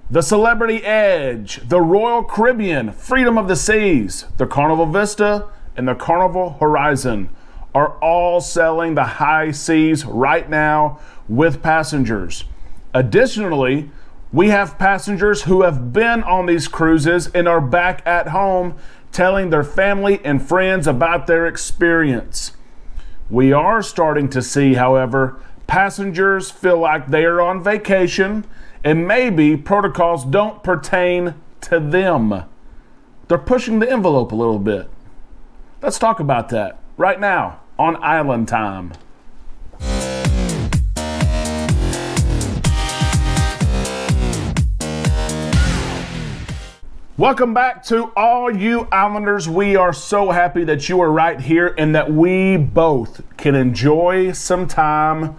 the Celebrity Edge, the Royal Caribbean, Freedom of the Seas, the Carnival Vista, and the Carnival Horizon are all sailing the high seas right now with passengers. Additionally, we have passengers who have been on these cruises and are back at home telling their family and friends about their experience. We are starting to see, however, passengers feel like they are on vacation and maybe protocols don't pertain to them. They're pushing the envelope a little bit. Let's talk about that right now on Island Time. Welcome back to all you Islanders. We are so happy that you are right here and that we both can enjoy some time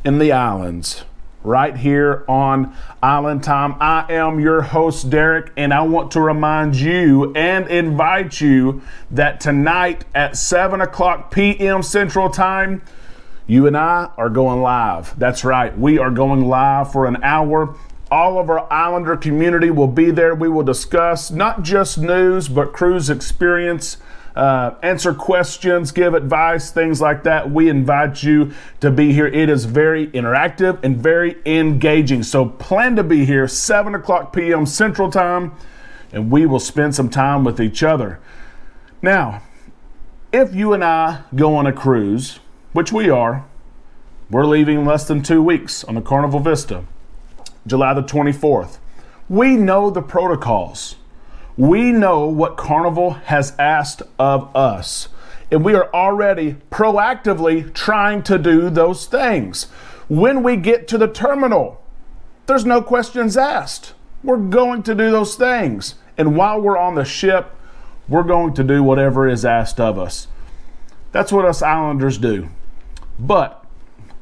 in the islands right here on Island Time. I am your host, Derek, and I want to remind you and invite you that tonight at 7 o'clock p.m. Central Time, you and I are going live. That's right. We are going live for an hour. All of our Islander community will be there. We will discuss not just news, but cruise experience, answer questions, give advice, things like that. We invite you to be here. It is very interactive and very engaging. So plan to be here 7 o'clock p.m. Central Time, and we will spend some time with each other. Now, if you and I go on a cruise, which we are, we're leaving in less than 2 weeks on the Carnival Vista. July the 24th. We know the protocols. We know what Carnival has asked of us. And we are already proactively trying to do those things. When we get to the terminal, there's no questions asked. We're going to do those things. And while we're on the ship, we're going to do whatever is asked of us. That's what us Islanders do. But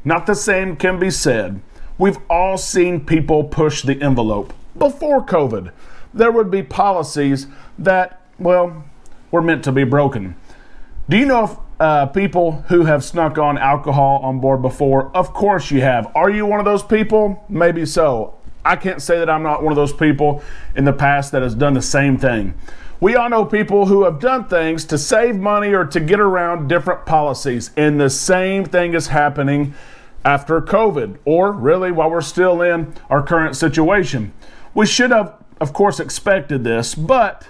not the same can be said. We've all seen people push the envelope. Before COVID, there would be policies that, well, were meant to be broken. Do you know if people who have snuck on alcohol on board before? Of course you have. Are you one of those people? Maybe so. I can't say that I'm not one of those people in the past that has done the same thing. We all know people who have done things to save money or to get around different policies, and the same thing is happening after COVID, or really while we're still in our current situation. We should have, of course, expected this, but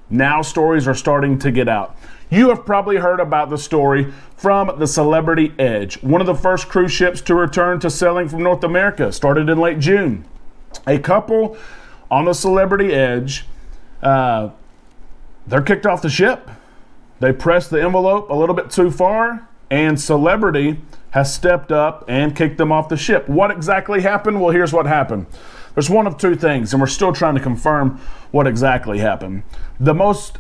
now stories are starting to get out. You have probably heard about the story from the Celebrity Edge, one of the first cruise ships to return to sailing from North America, started in late June. A couple on the Celebrity Edge, they're kicked off the ship. They pressed the envelope a little bit too far, and Celebrity has stepped up and kicked them off the ship. What exactly happened? Well, here's what happened. There's one of two things, and we're still trying to confirm what exactly happened. The most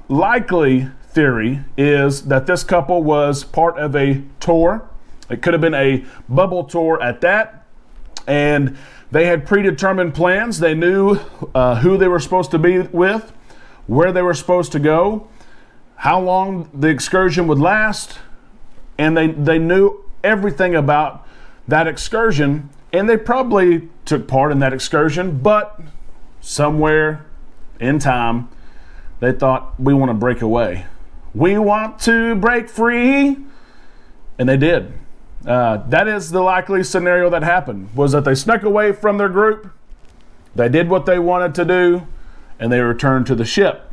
likely theory is that this couple was part of a tour. It could have been a bubble tour at that, and they had predetermined plans. They knew who they were supposed to be with, where they were supposed to go, how long the excursion would last, and they knew everything about that excursion, and they probably took part in that excursion, but somewhere in time, they thought, we want to break away. We want to break free, and they did. That is the likely scenario that happened, was that they snuck away from their group, they did what they wanted to do, and they returned to the ship.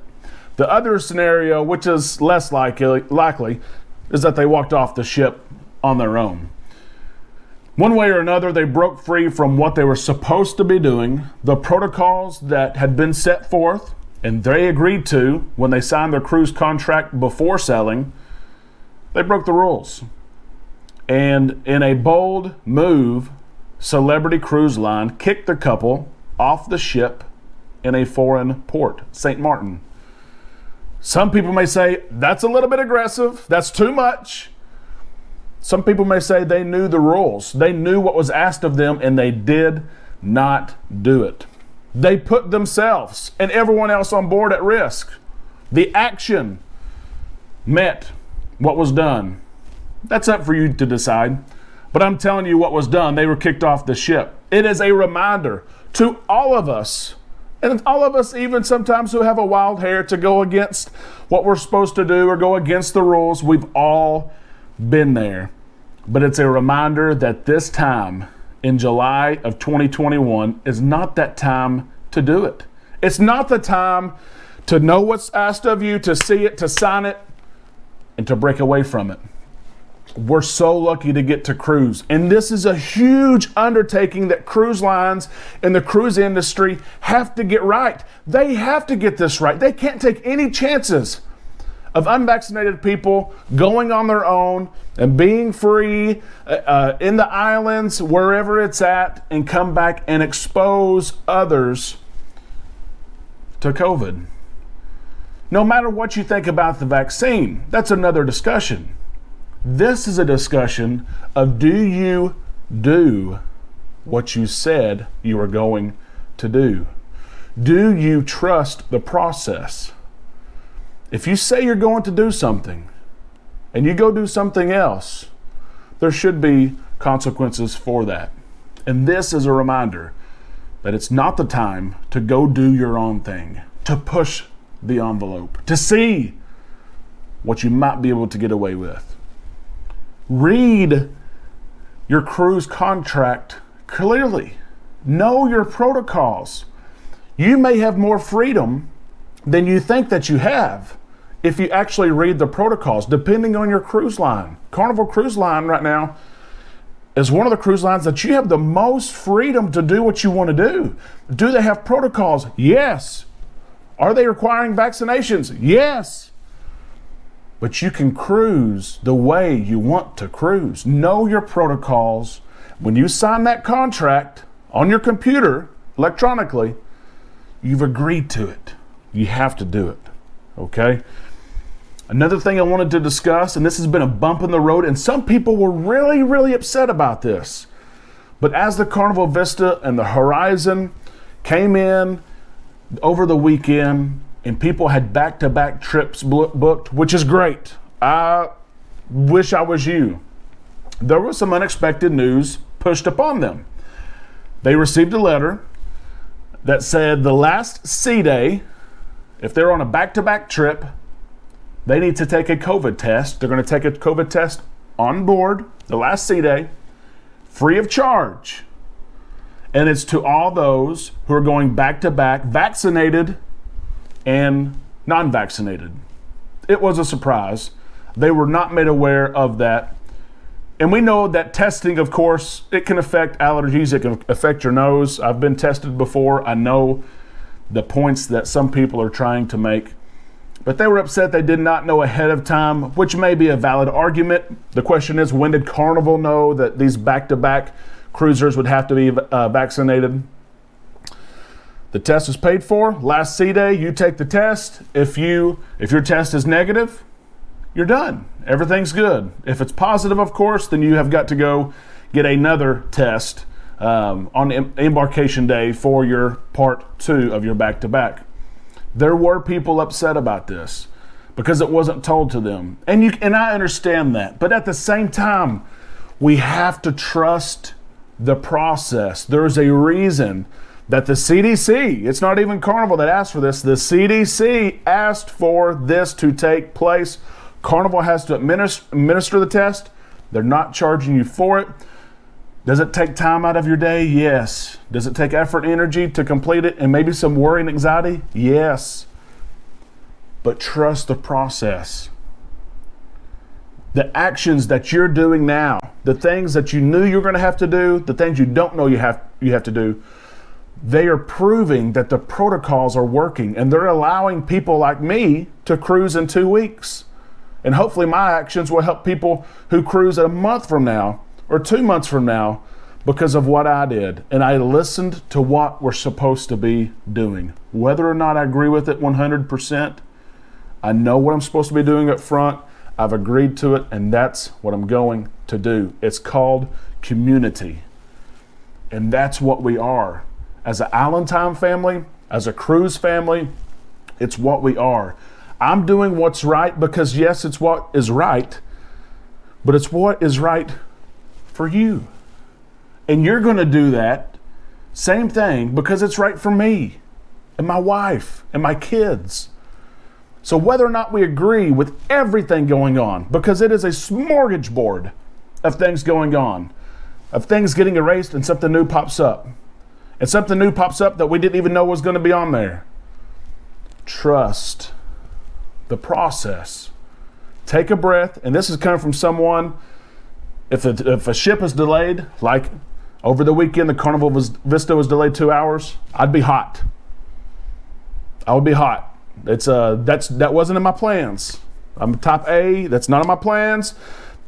The other scenario, which is less likely, is that they walked off the ship on their own. One way or another, they broke free from what they were supposed to be doing, the protocols that had been set forth, and they agreed to when they signed their cruise contract before sailing. They broke the rules. And in a bold move, Celebrity Cruise Line kicked the couple off the ship in a foreign port, St. Martin. Some people may say, that's a little bit aggressive, that's too much. Some people may say they knew the rules. They knew what was asked of them, and they did not do it. They put themselves and everyone else on board at risk. The action met what was done. That's up for you to decide. But I'm telling you what was done. They were kicked off the ship. It is a reminder to all of us. And all of us, even sometimes who have a wild hair to go against what we're supposed to do or go against the rules, we've all been there. But it's a reminder that this time in July of 2021 is not that time to do it. It's not the time to know what's asked of you, to see it, to sign it, and to break away from it. We're so lucky to get to cruise. And this is a huge undertaking that cruise lines and the cruise industry have to get right. They have to get this right. They can't take any chances of unvaccinated people going on their own and being free in the islands, wherever it's at, and come back and expose others to COVID. No matter what you think about the vaccine, that's another discussion. This is a discussion of, do you do what you said you were going to do? Do you trust the process? If you say you're going to do something and you go do something else, there should be consequences for that. And this is a reminder that it's not the time to go do your own thing, to push the envelope, to see what you might be able to get away with. Read your cruise contract clearly. Know your protocols. You may have more freedom than you think that you have if you actually read the protocols, depending on your cruise line. Carnival Cruise Line right now is one of the cruise lines that you have the most freedom to do what you want to do. Do they have protocols? Yes. Are they requiring vaccinations? Yes. But you can cruise the way you want to cruise. Know your protocols. When you sign that contract on your computer, electronically, you've agreed to it. You have to do it, okay? Another thing I wanted to discuss, and this has been a bump in the road, and some people were really, really upset about this. But as the Carnival Vista and the Horizon came in over the weekend, and people had back-to-back trips booked, which is great. I wish I was you. There was some unexpected news pushed upon them. They received a letter that said the last sea day, if they're on a back-to-back trip, they need to take a COVID test. They're going to take a COVID test on board the last sea day, free of charge. And it's to all those who are going back-to-back, vaccinated and non-vaccinated. It was a surprise. They were not made aware of that. And we know that testing, of course, it can affect allergies. It can affect your nose. I've been tested before. I know the points that some people are trying to make. But they were upset they did not know ahead of time, which may be a valid argument. The question is, when did Carnival know that these back-to-back cruisers would have to be vaccinated? The test is paid for. Last sea day, you take the test. If your test is negative, you're done. Everything's good. If it's positive, of course, then you have got to go get another test on embarkation day for your part 2 of your back-to-back. There were people upset about this because it wasn't told to them. And I understand that. But at the same time, we have to trust the process. There's a reason that the CDC, it's not even Carnival that asked for this, the CDC asked for this to take place. Carnival has to administer the test. They're not charging you for it. Does it take time out of your day? Yes. Does it take effort and energy to complete it and maybe some worry and anxiety? Yes. But trust the process. The actions that you're doing now, the things that you knew you were going to have to do, the things you don't know you have to do, they are proving that the protocols are working, and they're allowing people like me to cruise in 2 weeks. And hopefully my actions will help people who cruise a month from now or 2 months from now because of what I did. And I listened to what we're supposed to be doing. Whether or not I agree with it 100%, I know what I'm supposed to be doing up front. I've agreed to it, and that's what I'm going to do. It's called community. And that's what we are. As an Island Time family, as a cruise family, it's what we are. I'm doing what's right because, yes, it's what is right, but it's what is right for you. And you're going to do that Same thing, because it's right for me and my wife and my kids. So whether or not we agree with everything going on, because it is a smorgasbord of things going on, of things getting erased and something new pops up. And something new pops up that we didn't even know was going to be on there. Trust the process. Take a breath, and this is coming from someone, if a ship is delayed, like over the weekend the Carnival Vista was delayed 2 hours, I'd be hot. I would be hot. That wasn't in my plans. I'm top A. That's not in my plans.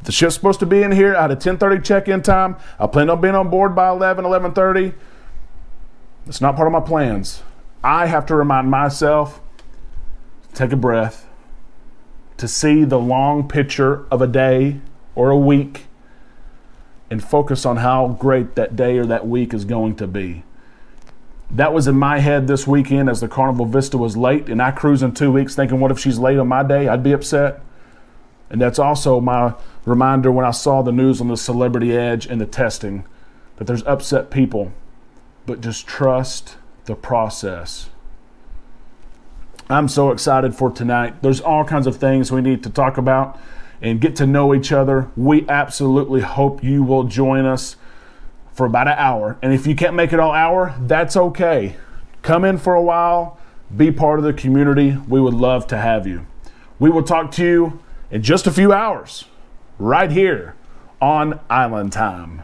The ship's supposed to be in here. I had a 10:30 check-in time. I planned on being on board by 11:30. It's not part of my plans. I have to remind myself, take a breath, to see the long picture of a day or a week and focus on how great that day or that week is going to be. That was in my head this weekend as the Carnival Vista was late, and I cruise in 2 weeks thinking, what if she's late on my day? I'd be upset. And that's also my reminder when I saw the news on the Celebrity Edge and the testing, that there's upset people, but just trust the process. I'm so excited for tonight. There's all kinds of things we need to talk about and get to know each other. We absolutely hope you will join us for about an hour. And if you can't make it all hour, that's okay. Come in for a while, be part of the community. We would love to have you. We will talk to you in just a few hours, right here on Island Time.